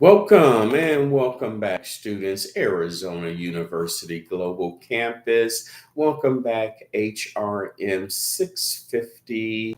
Welcome and welcome back, students. Arizona University Global Campus. Welcome back, HRM 650.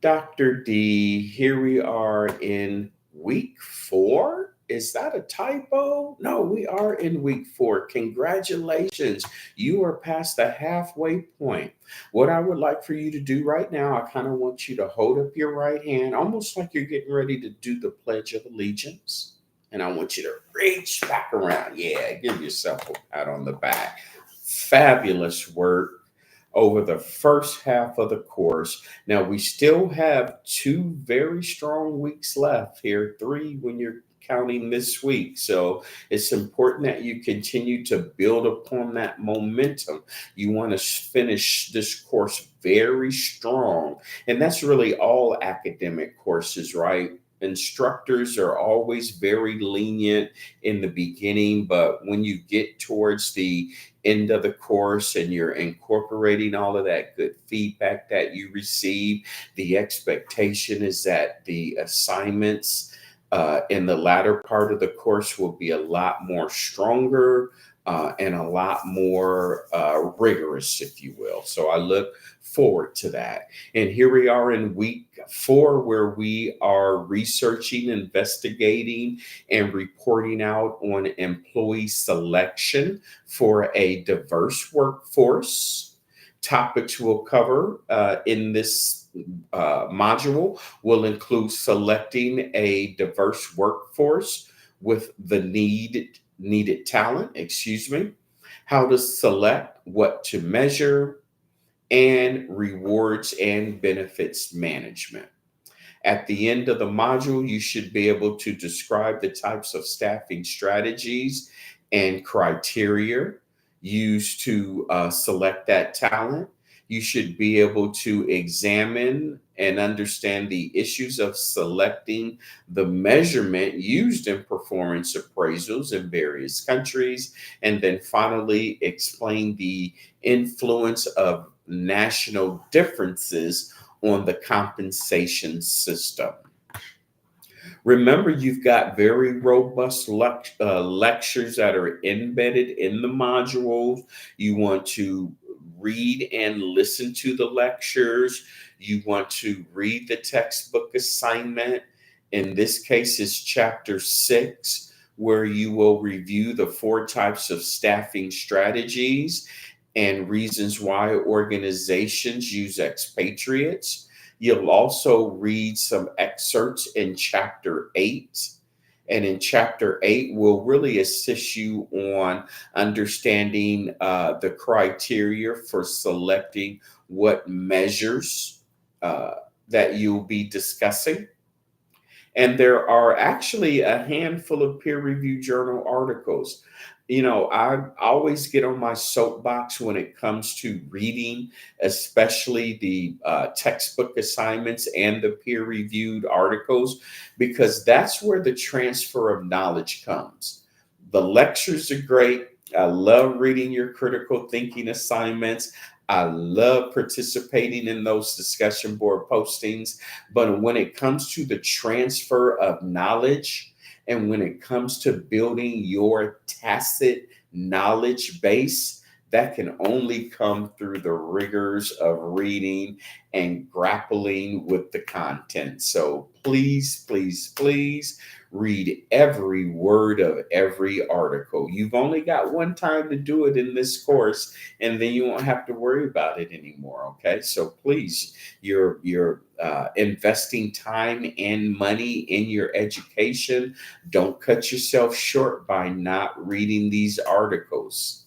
Dr. D, here we are in week 4. Is that a typo? No, we are in week 4. Congratulations. You are past the halfway point. What I would like for you to do right now, I kind of want you to hold up your right hand, almost like you're getting ready to do the Pledge of Allegiance. And I want you to reach back around. Yeah, give yourself a pat on the back. Fabulous work over the first half of the course. Now, we still have 2 very strong weeks left here, 3 when you're counting this week. So it's important that you continue to build upon that momentum. You want to finish this course very strong. And that's really all academic courses, right? Instructors are always very lenient in the beginning, but when you get towards the end of the course and you're incorporating all of that good feedback that you receive, the expectation is that the assignments in the latter part of the course will be a lot more stronger and a lot more rigorous, if you will. So I look forward to that. And here we are in week 4, where we are researching, investigating, and reporting out on employee selection for a diverse workforce. Topics we'll cover in this module will include selecting a diverse workforce with the needed talent, how to select, what to measure, and rewards and benefits management. At the end of the module, you should be able to describe the types of staffing strategies and criteria used to select that talent. You should be able to examine and understand the issues of selecting the measurement used in performance appraisals in various countries. And then finally, explain the influence of national differences on the compensation system. Remember, you've got very robust lectures that are embedded in the modules. You want to read and listen to the lectures. You want to read the textbook assignment. In this case, it's chapter 6, where you will review the 4 types of staffing strategies and reasons why organizations use expatriates. You'll also read some excerpts in chapter 8. And in chapter 8, will really assist you on understanding the criteria for selecting what measures uh, that you'll be discussing. And there are actually a handful of peer reviewed journal articles. I always get on my soapbox when it comes to reading, especially the textbook assignments and the peer reviewed articles, because that's where the transfer of knowledge comes. The lectures are great. I love reading your critical thinking assignments. I love participating in those discussion board postings. But when it comes to the transfer of knowledge, and when it comes to building your tacit knowledge base, that can only come through the rigors of reading and grappling with the content. So please, please, please read every word of every article. You've only got one time to do it in this course, and then you won't have to worry about it anymore. Okay, so please, you're investing time and money in your education. Don't cut yourself short by not reading these articles.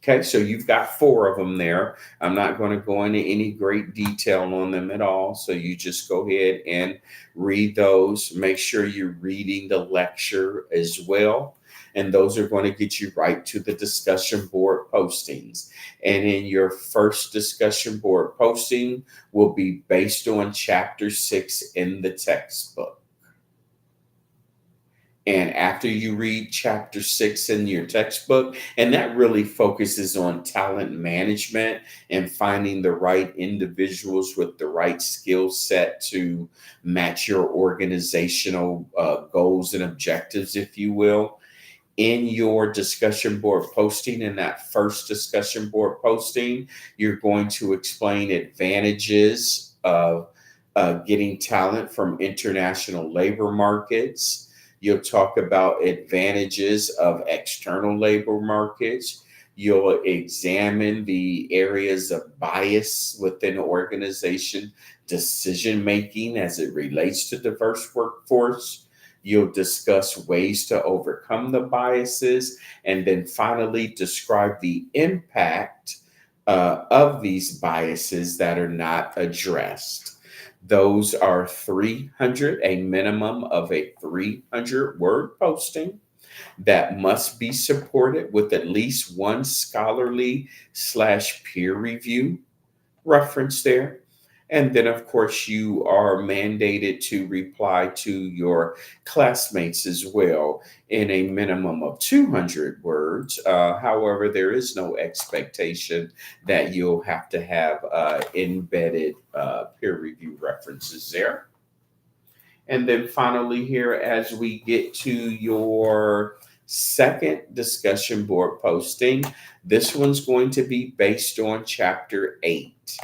Okay, so you've got 4 of them there. I'm not going to go into any great detail on them at all. So you just go ahead and read those. Make sure you're reading the lecture as well. And those are going to get you right to the discussion board postings. And in your first discussion board posting will be based on chapter 6 in the textbook. And after you read chapter 6 in your textbook, and that really focuses on talent management and finding the right individuals with the right skill set to match your organizational goals and objectives, if you will. In your discussion board posting, in that first discussion board posting, you're going to explain advantages of getting talent from international labor markets. You'll talk about advantages of external labor markets. You'll examine the areas of bias within organization decision making as it relates to diverse workforce. You'll discuss ways to overcome the biases, and then finally describe the impact of these biases that are not addressed. Those are 300, a minimum of a 300 word posting that must be supported with at least one scholarly slash peer review reference there. And then, of course, you are mandated to reply to your classmates as well in a minimum of 200 words. However, there is no expectation that you'll have to have embedded peer review references there. And then finally, here, as we get to your second discussion board posting, this one's going to be based on chapter 8.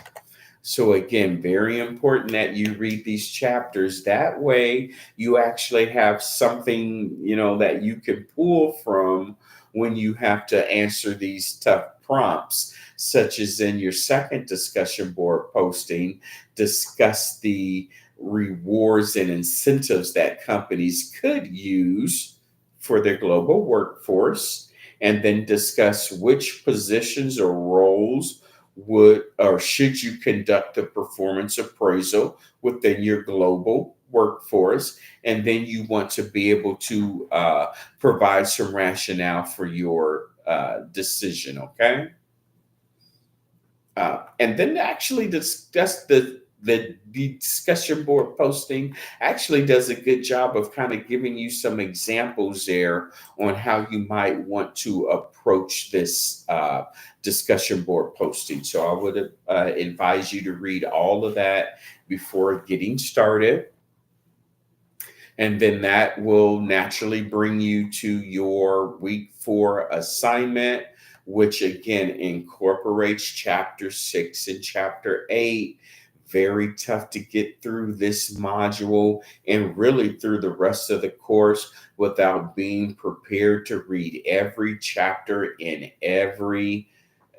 So again, very important that you read these chapters. That way you actually have something, that you can pull from when you have to answer these tough prompts, such as in your second discussion board posting, discuss the rewards and incentives that companies could use for their global workforce, and then discuss which positions or roles would or should you conduct a performance appraisal within your global workforce. And then you want to be able to provide some rationale for your decision. Okay. And then actually discuss the discussion board posting actually does a good job of kind of giving you some examples there on how you might want to approach this discussion board posting. So I would advise you to read all of that before getting started. And then that will naturally bring you to your week 4 assignment, which again incorporates chapter 6 and chapter 8. Very tough to get through this module and really through the rest of the course without being prepared to read every chapter in every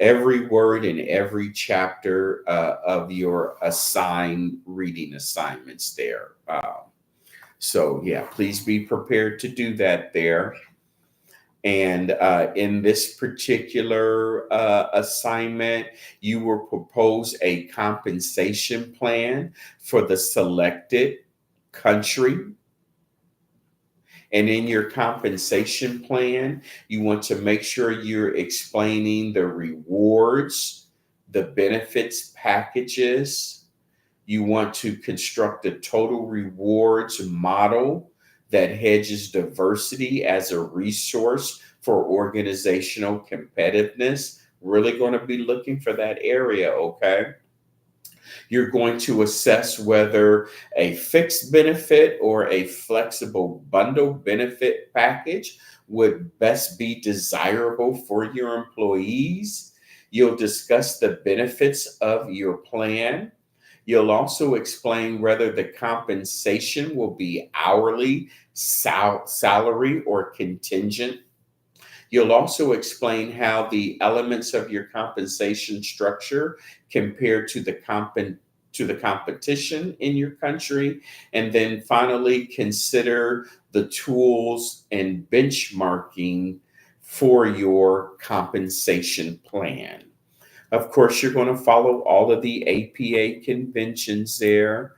word in every chapter of your assigned reading assignments there. So yeah, please be prepared to do that there. And in this particular assignment, you will propose a compensation plan for the selected country. And in your compensation plan, you want to make sure you're explaining the rewards, the benefits packages. You want to construct a total rewards model that hedges diversity as a resource for organizational competitiveness. Really going to be looking for that area, okay? You're going to assess whether a fixed benefit or a flexible bundle benefit package would best be desirable for your employees. You'll discuss the benefits of your plan. You'll also explain whether the compensation will be hourly, salary, or contingent. You'll also explain how the elements of your compensation structure compare to the competition in your country. And then finally, consider the tools and benchmarking for your compensation plan. Of course, you're going to follow all of the APA conventions there.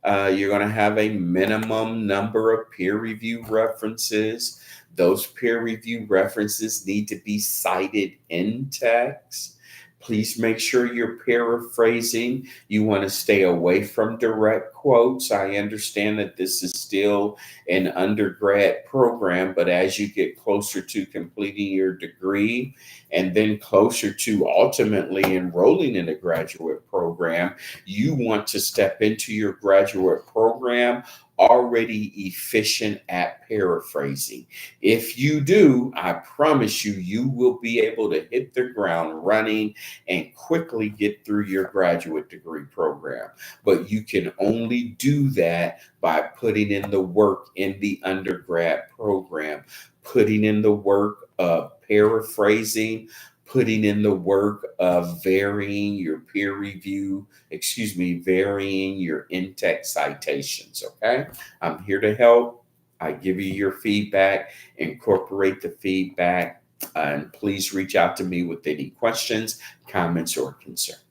You're going to have a minimum number of peer review references. Those peer review references need to be cited in text. Please make sure you're paraphrasing. You want to stay away from direct quotes. I understand that this is still an undergrad program, but as you get closer to completing your degree and then closer to ultimately enrolling in a graduate program, you want to step into your graduate program already efficient at paraphrasing. If you do, I promise you, you will be able to hit the ground running and quickly get through your graduate degree program. But you can only do that by putting in the work in the undergrad program, putting in the work of paraphrasing, putting in the work of varying your varying your in-text citations. Okay. I'm here to help. I give you your feedback, incorporate the feedback, and please reach out to me with any questions, comments, or concerns.